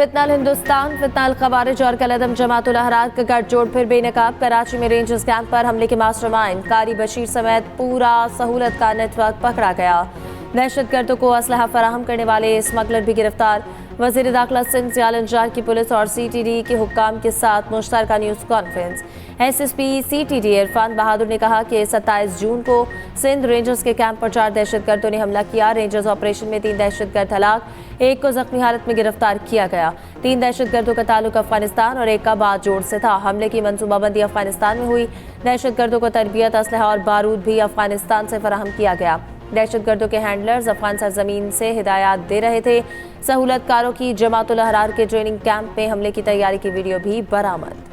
फितनाल हिंदुस्तान, फितनाल खवारिज और कलअदम जमातुल अहरार का गठजोड़ फिर बेनकाब। कराची में रेंजर्स कैंप पर हमले के मास्टरमाइंड कारी बशीर समेत पूरा सहूलत का नेटवर्क पकड़ा गया। दहशतगर्दों को असलहा फराहम करने वाले स्मगलर भी गिरफ्तार। वज़ीर दाखिला सिंध सियालंजार की पुलिस और CTD के हुक्काम के साथ मुश्तरका news conference. SSP CTD Irfan Bahadur ने कहा कि 27 जून को सिंध रेंजर्स के कैंप पर 4 दहशतगर्दों ने हमला किया। रेंजर्स ऑपरेशन में 3 दहशतगर्द हलाक, एक को जख्मी हालत में गिरफ्तार किया गया। 3 दहशतगर्दों का ताल्लुक अफगानिस्तान और एक का बाजोड़ से था। हमले की मंसूबाबंदी अफगानिस्तान में हुई। दहशतगर्दों को तरबियत, असलहा और बारूद भी अफगानिस्तान से फराहम किया गया। दहशतगर्दों के हैंडलर्स अफगान सरजमीन से हिदायत दे रहे थे। सहूलतकारों की जमातुल अहरार के ट्रेनिंग कैंप में हमले की तैयारी की वीडियो भी बरामद।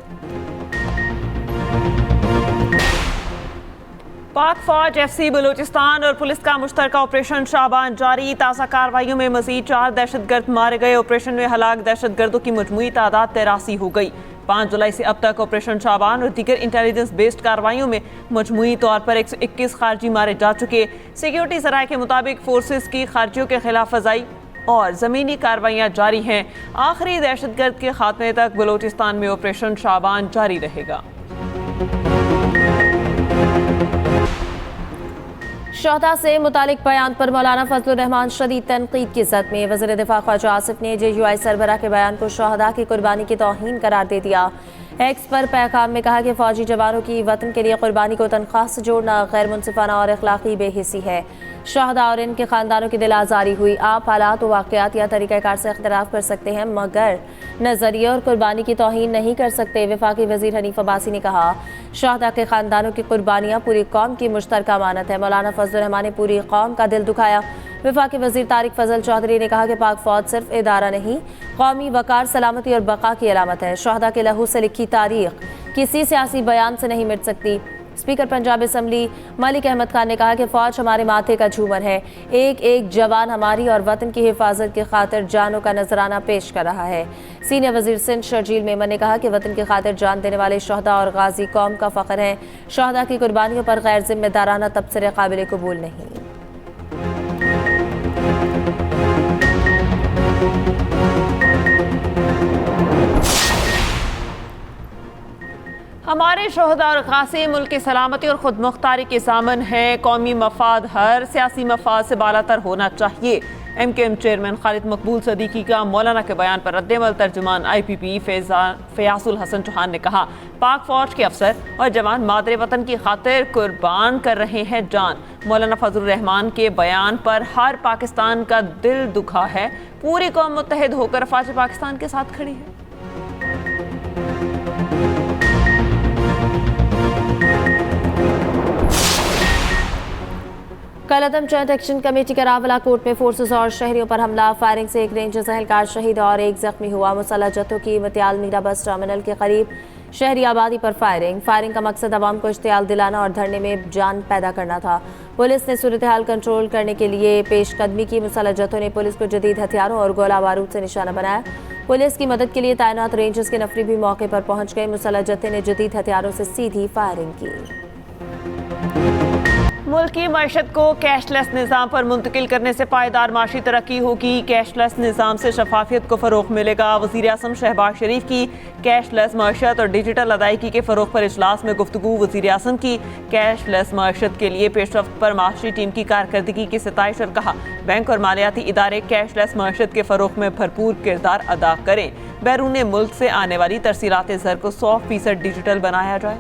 पाक फौज, FC बलूचिस्तान और पुलिस का मुश्तरका ऑपरेशन शाबान जारी। ताज़ा कार्रवाइयों में मजीद 4 दहशतगर्द मारे गए। ऑपरेशन में हलाक दहशतगर्दों की मजमूई तादाद 83 हो गई। 5 जुलाई से अब तक ऑपरेशन शाबान और दीगर इंटेलिजेंस बेस्ड कार्रवाइयों में मजमूई तौर पर 121 खारजी मारे जा चुके। सिक्योरिटी ज़राए के मुताबिक फोर्सेस की खारजियों के खिलाफ फजाई और ज़मीनी कार्रवाइयाँ जारी हैं। आखिरी दहशतगर्द के खात्मे तक बलूचिस्तान में ऑपरेशन शाबान जारी रहेगा। शोहदा से मुतालिक बयान पर मौलाना फजलुर रहमान शदीद तनकीद की ज़द में। वज़ीर दिफा ख्वाजा आसिफ ने JUI सरबराह के बयान को शोहदा की कुर्बानी की तौहीन करार दे दिया। एक्स पर पैगाम में कहा कि फ़ौजी जवानों की वतन के लिए कुर्बानी को तनख्वाह से जोड़ना गैर मुनसिफाना और अखलाकी बेहिसी है। शोहदा और इनके ख़ानदानों की दिल आज़ारी हुई। आप हालात व वाक़यात या तरीक़ाकार से इख्तिलाफ कर सकते हैं, मगर नज़रिए और कुर्बानी की तौहीन नहीं कर सकते। वफाकी वज़ीर हनीफ अब्बासी ने कहा, शोहदा के ख़ानदानों की कुर्बानियाँ पूरी कौम की मुश्तरका अमानत है। मौलाना फजलुर रहमान ने पूरी कौम का दिल दुखाया। वफाकी वज़ीर तारिक फजल चौधरी ने कहा कि पाक फ़ौज सिर्फ इदारा नहीं, कौमी वकार, सलामती और बका की अलामत है। शोहदा के लहू से लिखी तारीख किसी सियासी बयान से नहीं मिट सकती। स्पीकर पंजाब असम्बली मलिक अहमद खान ने कहा कि फ़ौज हमारे माथे का झूमर है। एक एक जवान हमारी और वतन की हिफाजत की खातिर जानों का नजराना पेश कर रहा है। सीनियर वजीर सिंध शर्जील मेमन ने कहा कि वतन की खातिर जान देने वाले शोहदा और गाजी कौम का फ़ख्र है। शोहदा की कुर्बानियों पर गैर जिम्मेदाराना तबसरे काबिल कबूल नहीं। हमारे शोहदा और गाज़ी मुल्क की सलामती और खुद मुख्तारी के ज़ामन है। कौमी मफाद हर सियासी मफाद से बालातर होना चाहिए। MKM चेयरमैन खालिद मकबूल सदीकी का मौलाना के बयान पर रद्द-ए-अमल। तर्जुमान IPP फयाजुल हसन चौहान ने कहा, पाक फौज के अफसर और जवान मादरे वतन की खातिर कुर्बान कर रहे हैं जान। मौलाना फजलुर रहमान के बयान पर हर पाकिस्तान का दिल दुखा है। पूरी कौम मुत्तहिद होकर अफवाज पाकिस्तान के साथ खड़ी है। कलअदम जॉइंट एक्शन कमेटी का रावला कोर्ट में फोर्सेस और शहरियों पर हमला। फायरिंग से एक रेंजर्स एहलकार शहीद और एक जख्मी हुआ। मुसल्लह जत्थों की मतियाल मीरा बस टर्मिनल के करीब शहरी आबादी पर फायरिंग का मकसद आवाम को इश्तियाल दिलाना और धरने में जान पैदा करना था। पुलिस ने सूरत हाल कंट्रोल करने के लिए पेशकदमी की। मुसल्लह जत्थों ने पुलिस को जदीद हथियारों और गोला बारूद से निशाना बनाया। पुलिस की मदद के लिए तैनात रेंजर्स के नफरी भी मौके पर पहुंच गए। मुसल्लह जत्थे ने जदीद हथियारों से सीधी फायरिंग की। मुल्क की मईशत को कैशलेस निज़ाम पर मुंतकिल करने से पायदार माशी तरक्की होगी। कैशलेस निज़ाम से शफाफियत को फ़रोग़ मिलेगा। वज़ीर आज़म शहबाज शरीफ की कैशलेस मईशत और डिजिटल अदायगी के फ़रोग़ पर इजलास में गुफ्तगू। वज़ीर आज़म की कैशलेस मईशत के लिए पेशरफ्त पर माशी टीम की कारकर्दगी की सताइश और कहा, बैंक और मालियाती इदारे कैशलेस मईशत के फ़रोग़ में भरपूर किरदार अदा करें। बैरून मुल्क से आने वाली तरसीलात ज़र को 100% डिजिटल बनाया जाए।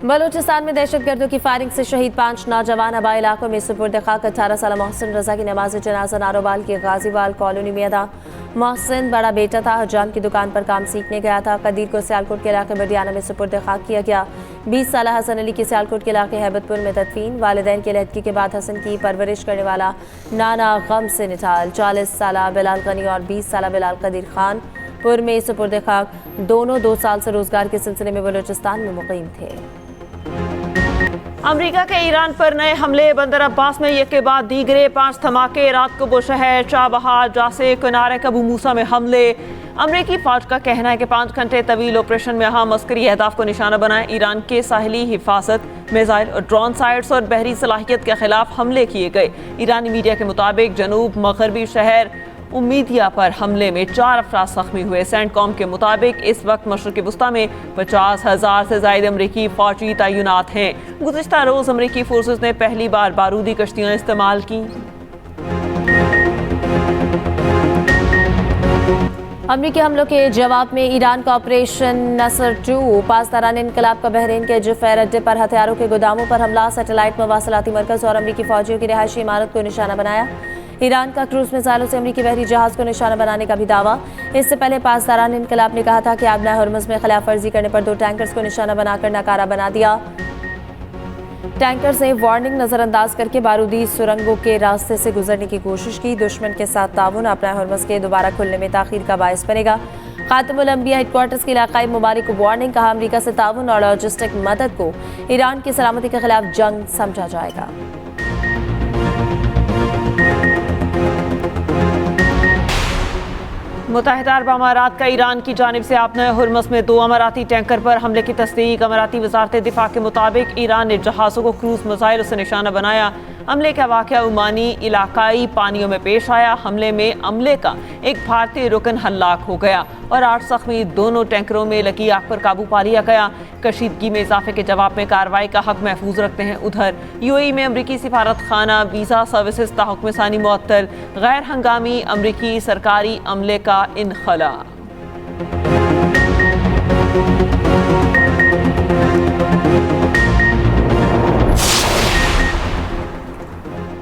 बलूचिस्तान में दहशतगर्दों की फायरिंग से शहीद 5 नौजवान आबाई इलाकों में सुपुर्द खाक। 18 साल मोहसिन रजा की नमाज जनाजा नारोवाल की गाजीवाल कॉलोनी में अदा। मोहसिन बड़ा बेटा था, हजाम की दुकान पर काम सीखने गया था। कदीर को सियालकोट के इलाके बडियाना में सुपुर्द खाक किया गया। 20 साल हसन अली की सियालकोट के इलाके हैबतपुर में तदफीन। वालिदैन की अलहदगी के बाद हसन की परवरिश करने वाला नाना गम से निठाल। 40 साल बिलाल गनी और 20 साल बिलाल कदीर खान पुर में सुपुर्द खाक। दोनों 2 साल से रोजगार के सिलसिले में बलूचिस्तान में मुकीम थे। अमेरिका के ईरान पर नए हमले। बंदर अब्बास में एक के बाद दीगरे 5 धमाके। रात को बुशहर, चाबहार, जासे, किनारे कबू मूसा में हमले। अमरीकी फौज का कहना है कि 5 घंटे तवील ऑपरेशन में अहम अस्करी अहदाफ को निशाना बनाए ईरान के साहिली हिफाजत, मिसाइल और ड्रोन साइट्स और बहरी सलाहियत के खिलाफ हमले किए गए। ईरानी मीडिया के मुताबिक जनूब मगरबी शहर उम्मीदिया पर हमले में 4 अफराद जख्मी हुए। सेंटकॉम के मुताबिक इस वक्त मशरक़ी वस्ता में 50,000 से ज़ायद अमरीकी फौजी तैनात हैं। गुज़िश्ता रोज़ अमरीकी फोर्सेस ने पहली बार बारूदी कश्तियाँ इस्तेमाल की। अमरीकी हमलों के जवाब में ईरान का ऑपरेशन नसर 2, पासदारान इनकलाब का बहरीन के जुफैर अड्डे पर हथियारों के गोदामों पर हमला, सैटेलाइट मवासलाती मरकज़ और अमरीकी फौजियों की रिहायशी इमारत को निशाना बनाया। ईरान का क्रूज मिसाइलों से अमरीकी बहरी जहाज को निशाना बनाने का भी दावा। इससे पहले पासदारान इनकलाब ने कहा था कि आबना हरमुज़ में खिलाफ वर्जी करने पर 2 टैंकर्स को निशाना बनाकर नाकारा बना दिया। टैंकर्स ने वार्निंग नजरअंदाज करके बारूदी सुरंगों के रास्ते से गुजरने की कोशिश की। दुश्मन के साथ ताउन आबना हरमुज़ के दोबारा खुलने में ताखीर का बायस बनेगा। खातमुल अंबिया हेडक्वार्टर्स के इलाकाई ममालिक को वार्निंग, कहा अमरीका से ताउन और लॉजिस्टिक मदद को ईरान की सलामती के खिलाफ जंग समझा जाएगा। मुत्तहिदा अरब अमारात का ईरान की जानिब से आबना हरमुज़ में 2 अमाराती टैंकर पर हमले की तस्दीक। अमाराती वजारत दिफा के मुताबिक ईरान ने जहाज़ों को क्रूज मिसाइलों से निशाना बनाया। हमले का वाक़या ओमानी इलाकाई पानियों में पेश आया। हमले में अमले का एक भारतीय रुकन हलाक हो गया और 8 जख्मी। दोनों टैंकरों में लगी आग पर काबू पा लिया गया। कशीदगी में इजाफे के जवाब में कार्रवाई का हक महफूज रखते हैं। उधर यूएई में अमरीकी सिफारत खाना, वीज़ा सर्विसेज ताहुक्म सानी मुअत्तल, गैर हंगामी अमरीकी सरकारी अमले का इनखला।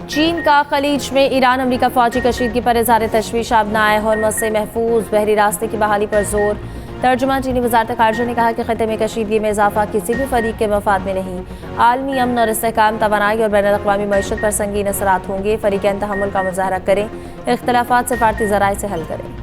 चीन का खलीज में ईरान अमरीका फौजी कशीदगी पर इज़हार तशवीश। आबनाए हरमुज़ से महफूज बहरी रास्ते की बहाली पर जोर। तर्जुमान चीनी वजारत खारजा ने कहा कि खत्े में कशीदगी में इजाफा किसी भी फरीक के मफाद में नहीं। आलमी अमन और इस्तेहकाम, तवानाई और बैनुल-अक़वामी मईशत पर संगीन असरात होंगे। फरीक़ैन तहम्मुल का मुज़ाहरा करें, इख्तिलाफ़ात सिफारती ज़राए से हल करें।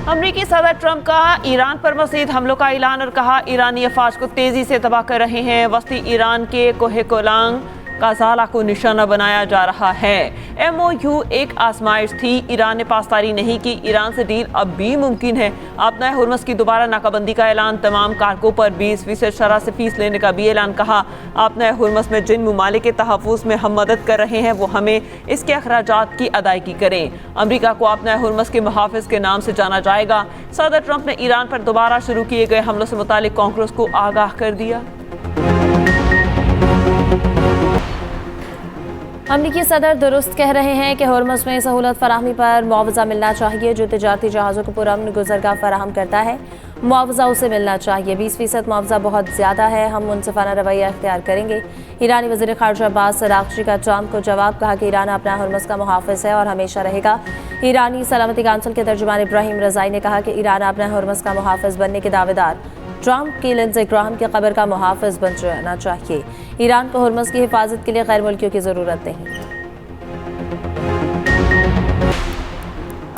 अमरीकी सदर ट्रंप का ईरान पर मज़ीद हमलों का ऐलान और कहा ईरानी अफवाज को तेज़ी से तबाह कर रहे हैं। वस्ती ईरान के कोहे कोलांग काजाला को निशाना बनाया जा रहा है। MOU एक आजमाइश थी, ईरान ने पासदारी नहीं की। ईरान से डील अब भी मुमकिन है। आबना हरमुज़ की दोबारा नाकाबंदी का ऐलान, तमाम कारगो पर 20% शरह से फीस लेने का भी ऐलान। कहा आबना हरमुज़ में जिन ममालिक के तहफ़्फ़ुज़ में हम मदद कर रहे हैं वो हमें इसके अखराजात की अदायगी करें। अमरीका को आबना हरमुज़ के मुहाफ़िज़ के नाम से जाना जाएगा। सदर ट्रंप ने ईरान पर दोबारा शुरू किए गए हमलों से मुतालिक कांग्रेस को आगाह कर दिया। अमरीकी सदर दुरुस्त कह रहे हैं कि हरमुज़ में सहूलत फराहमी पर मुआवजा मिलना चाहिए जो तिजारती जहाज़ों को पुरअमन गुज़रगाह फराहम करता है। मुआवजा उसे मिलना चाहिए। 20% मुआवजा बहुत ज़्यादा है, हम मुनसिफाना रवैया इख्तियार करेंगे। ईरानी वज़ीर ख़ारजा अब्बास अराग़ची का ट्रंप को जवाब, कहा कि ईरान अपना हरमुज़ का मुहाफ़िज़ है और हमेशा रहेगा। ईरानी सलामती काउंसिल के तर्जुमान इब्राहिम रज़ाई ने कहा कि ईरान अपना हरमुज़ का मुहाफ़िज़ बनने के दावेदार ट्रंप की लिंडसे ग्राहम की कब्र का मुहाफ़िज़ बन जाना चाहिए। ईरान को हरमुज़ की हिफाजत के लिए गैर मुल्कियों की ज़रूरत नहीं।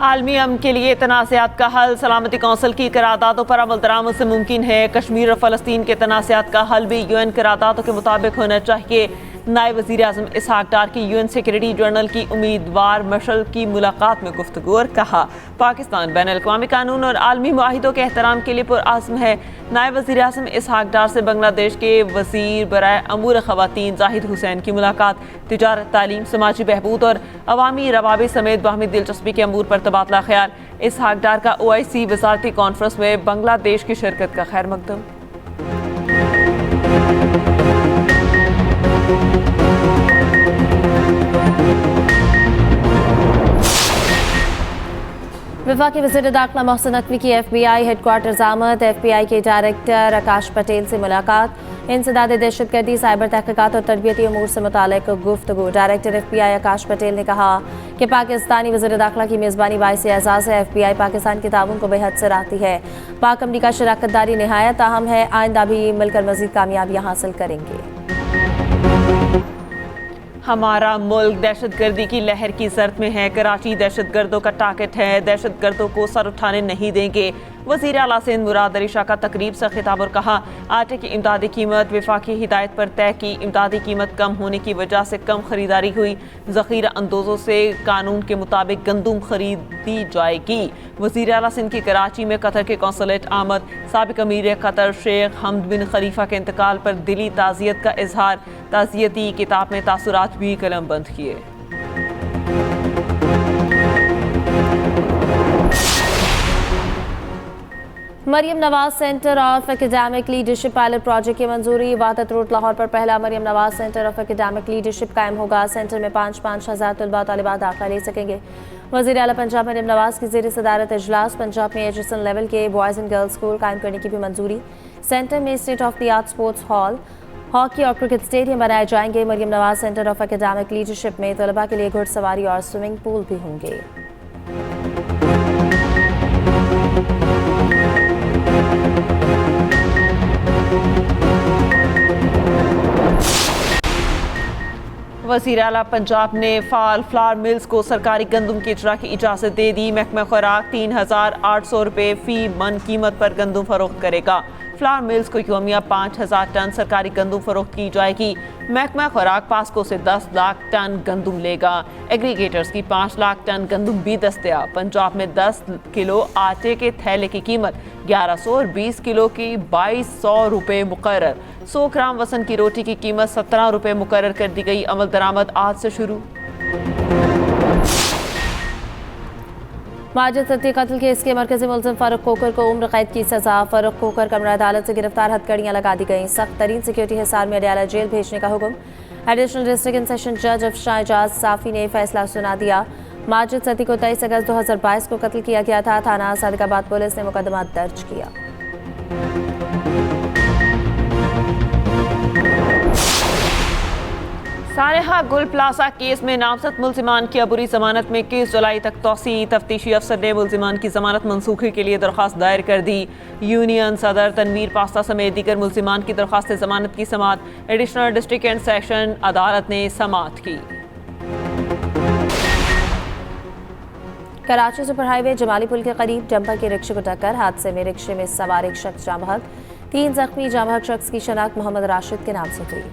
आलमी अमन के लिए तनाज़ात का हल, सलामती कौंसिल की करारदादों पर अमल दरामद से मुमकिन है। कश्मीर और फ़लस्तीन के तनाज़ात का हल भी UN करारदादों के मुताबिक होना चाहिए। नायब वज़ीर आज़म इसहाक डार की UN सेक्रेटरी जनरल की उम्मीदवार मशल की मुलाकात में गुफ्तगू और कहा पाकिस्तान बैनुल-अक़वामी कानून और आलमी मुआहिदों के एहतराम के लिए पुरअज़्म है। नायब वज़ीर आज़म इसहाक डार से बांग्लादेश के वज़ीर बराए अमूर ख़वातीन जाहिद हुसैन की मुलाकात, तिजारत, तालीम, समाजी बहबूद और अवामी रवाबित समेत बाहमी दिलचस्पी के अमूर पर तबादला ख्याल। इसहाक डार का OIC वज़ारती कॉन्फ्रेंस में बांग्लादेश की शिरकत का खैर मकदम। वफाकी वज़ीर दाखिला मोहसिन नकवी की FBI हेडक्वार्टर्स आमद। FBI के डायरेक्टर आकाश पटेल से मुलाकात। इंसदाद दहशतगर्दी, साइबर तहक़ीक़ात और तरबियती अमूर से मुतालिक गुफ्तगू। डायरेक्टर FBI आकाश पटेल ने कहा कि पाकिस्तानी वज़ीर दाखिला की मेज़बानी बाइस एज़ाज़ है। FBI पाकिस्तान के ताउन को बेहद सराहती है। पाक अमरीका शराकत दारी नहायत अहम है, आइंदा भी मिलकर मज़ीद कामयाबियाँ हासिल करेंगे। हमारा मुल्क दहशतगर्दी की लहर की जर्द में है। कराची दहशतगर्दों का टारगेट है। दहशतगर्दों को सर उठाने नहीं देंगे। वज़ीर आला सिंध मुराद अली शाह का तकरीब से खिताब और कहा, आटे की इमदादी कीमत विफाकी हिदायत पर तय की। इमदादी कीमत कम होने की वजह से कम खरीदारी हुई। ज़ख़ीरा अंदोज़ों से कानून के मुताबिक गंदुम खरीदी जाएगी। वज़ीर आला सिंध की कराची में कतर के कौंसलेट आमद। साबिक़ अमीर कतर शेख हमद बिन खलीफा के इंतकाल पर दिली ताज़ियत का इजहार। ताज़ियती किताब में तासुरात भी कलम बंद किए। Maryam Nawaz centre of academic leadership pilot project की मंजूरी। वाहदत रोड लाहौर पर पहला Maryam Nawaz centre of academic leadership कायम होगा। सेंटर में 5-5 हज़ार तलबा तालिबात दाखिला ले सकेंगे। वज़ीर आला पंजाब मरियम नवाज की ज़ेर सदारत इजलास। पंजाब में एजुकेशन लेवल के बॉयज़ एंड गर्ल्स स्कूल कायम करने की भी मंजूरी। सेंटर में state of the art sports hall, hockey और क्रिकेट स्टेडियम बनाए जाएंगे। Maryam Nawaz centre of academic leadership में तलबा के लिए घुड़सवारी और स्विमिंग पूल भी होंगे। वज़ीर आला पंजाब ने फाल फ्लावर मिल्स को सरकारी गंदुम की इजरा की इजाज़त दे दी। महकमा खुराक 3,800 रुपये फ़ी मन कीमत पर गंदुम फरोख्त करेगा। फ्लावर मिल्स को योमिया 5,000 टन सरकारी गंदुम फरोख्त की जाएगी। महकमा खुराक पास्को से 10 लाख टन गंदुम लेगा। एग्रीगेटर्स की 5 लाख टन गंदुम भी दस्तयाब। पंजाब में 10 किलो आटे के थैले की कीमत 1100 और 20 किलो की 2200 रुपये मुकर्रर। 100 ग्राम वसन की रोटी की कीमत 17 रुपये मुकर्रर कर दी गई। अमल दरामद आज से शुरू। माजिद सत्ती कत्ल केस के मरकजी मुलजिम फारूक कोकर को उम्र कैद की सजा। फारूक कोकर कमरा अदालत से गिरफ्तार हथकड़ियां लगा दी गई। सख्त तरीन सिक्योरिटी हिसार में अडयाला जेल भेजने का हुक्म। एडिशनल डिस्ट्रिक्ट एंड सेशन जज अफशां एजाज साफी ने फैसला सुना दिया। माजिद सत्ती को 23 अगस्त 2022 को कत्ल किया गया था। थाना सादिकाबाद पुलिस ने मुकदमा दर्ज किया। सानेहा गुल प्लाजा केस में नामजद मुल्जिमान की अबूरी जमानत में 21 जुलाई तक तौसी। तफ्तीशी अफसर ने मुल्जिमान की जमानत मनसूखी के लिए दरख्वास्त दायर कर दी। यूनियन सदर तनवीर पास्ता समेत दीगर मुल्जिमान की दरख्वास्त जमानत की समाअत एडिशनल डिस्ट्रिक्ट एंड सेशन अदालत ने समाअत की। कराची सुपर हाईवे जमाली पुल के करीब डंपर के रिक्शे को टक्कर। हादसे में रिक्शे में सवार एक शख्स जाँ बहक। 3 जख्मी जाँ बहक शख्स की शनाख्त मोहम्मद राशिद के नाम से हुई।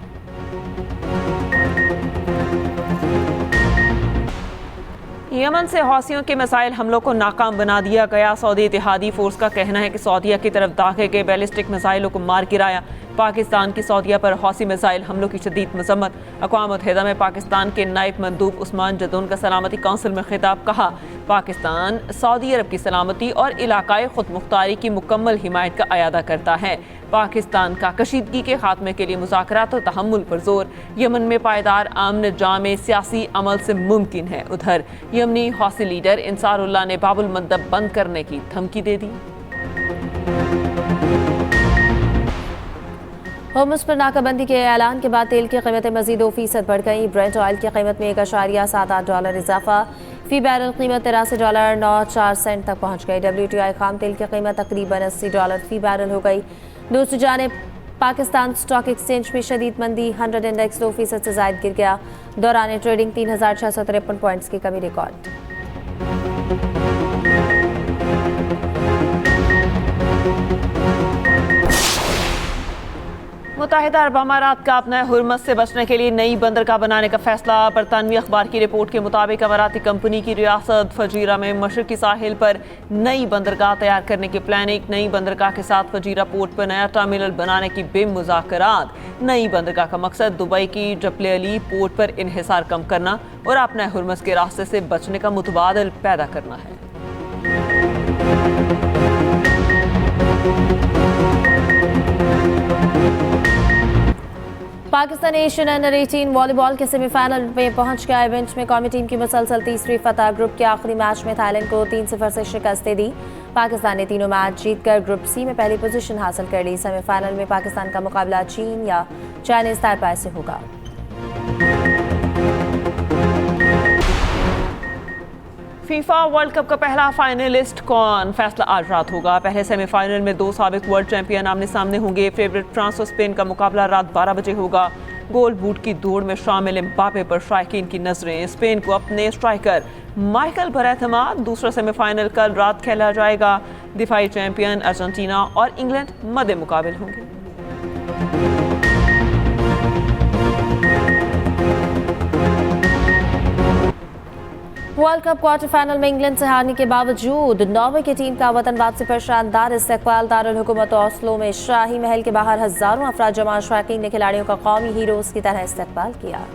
यमन से हौसियों के मिसाइल हमलों को नाकाम बना दिया गया। सऊदी इत्तेहादी फोर्स का कहना है कि सऊदीया की तरफ दागे गए बैलिस्टिक मिसाइलों को मार गिराया। पाकिस्तान की सऊदीया पर हौसी मिसाइल हमलों की शदीद मजम्मत। अक़वाम मुत्तहिदा में पाकिस्तान के नायब मंदूब उस्मान जदून का सलामती काउंसिल में खिताब। कहा, पाकिस्तान सऊदी अरब की सलामती और इलाकाई खुद मुख्तारी की मुकम्मल हिमायत का अयादा करता है। पाकिस्तान का कशीदगी के खात्मे के लिए मुज़ाकरात और तहम्मुल पर जोर। यमन में पायदार अमन जामे सियासी अमल से मुमकिन है। उधर यमनी हौसी लीडर इंसारुल्लाह ने बाबुल मंदब बंद करने की धमकी दे दी। होमस पर नाकाबंदी के ऐलान के बाद तेल की कीमतें मजीद 2% बढ़ गई। ब्रेंट ऑयल की कीमत में $1.78 इजाफा। फी बैरल कीमत $83.94 तक पहुँच गई। WTI खाम तेल की कीमत तकरीबन $80 फी बैरल हो गई। दूसरी जानिब पाकिस्तान स्टॉक एक्सचेंज में शदीद मंदी। 100 इंडेक्स 2% से ज़ायद गिर गया। दौरान ट्रेडिंग 3,653 पॉइंट्स की कमी रिकॉर्ड। मुत्तहिदा अरब अमारात का अपना हुर्मत से बचने के लिए नई बंदरगाह बनाने का फैसला। बरतानवी अखबार की रिपोर्ट के मुताबिक अमाराती कंपनी की रियासत फजीरा में मशरकी साहिल पर नई बंदरगाह तैयार करने की प्लानिंग। नई बंदरगाह के साथ फजीरा पोर्ट पर नया टर्मिनल बनाने की बेमुज़ाकरात। नई बंदरगाह का मकसद दुबई की जबल-ए-अली पोर्ट पर इन्हिसार कम करना और अपना हुर्मत के रास्ते से बचने का मुतबादल पैदा करना है। पाकिस्तान एशियन अंडर 18 वॉलीबॉल के सेमीफाइनल में पहुंच गया। इवेंट में कौमी टीम की मुसलसल तीसरी फतह। ग्रुप के आखिरी मैच में थाईलैंड को 3-0 से शिकस्त दे दी। पाकिस्तान ने तीनों मैच जीतकर ग्रुप सी में पहली पोजीशन हासिल कर ली। सेमीफाइनल में पाकिस्तान का मुकाबला चीन या चाइनीज ताइपाई से होगा। फीफा वर्ल्ड कप का पहला फाइनलिस्ट कौन, फैसला आज रात होगा। पहले सेमीफाइनल में 2 साबिक वर्ल्ड चैंपियन आमने सामने होंगे। फेवरेट फ्रांस और स्पेन का मुकाबला रात 12 बजे होगा। गोल बूट की दौड़ में शामिल एम्बापे पर शायकीन की नजरें। स्पेन को अपने स्ट्राइकर माइकल पर एतमाद। दूसरा सेमीफाइनल कल रात खेला जाएगा। दिफाई चैंपियन अर्जेंटीना और इंग्लैंड मद्दे मुकाबिल होंगे। वर्ल्ड कप क्वार्टर फाइनल में इंग्लैंड से हारने के बावजूद नॉर्वे की टीम का वतन वापसी पर शानदार इस्तकबाल। दारुल हुकूमत ऑस्लो में शाही महल के बाहर हजारों अफराद जमा। शायकीन ने खिलाड़ियों का कौमी हीरोज की तरह इस्तकबाल किया।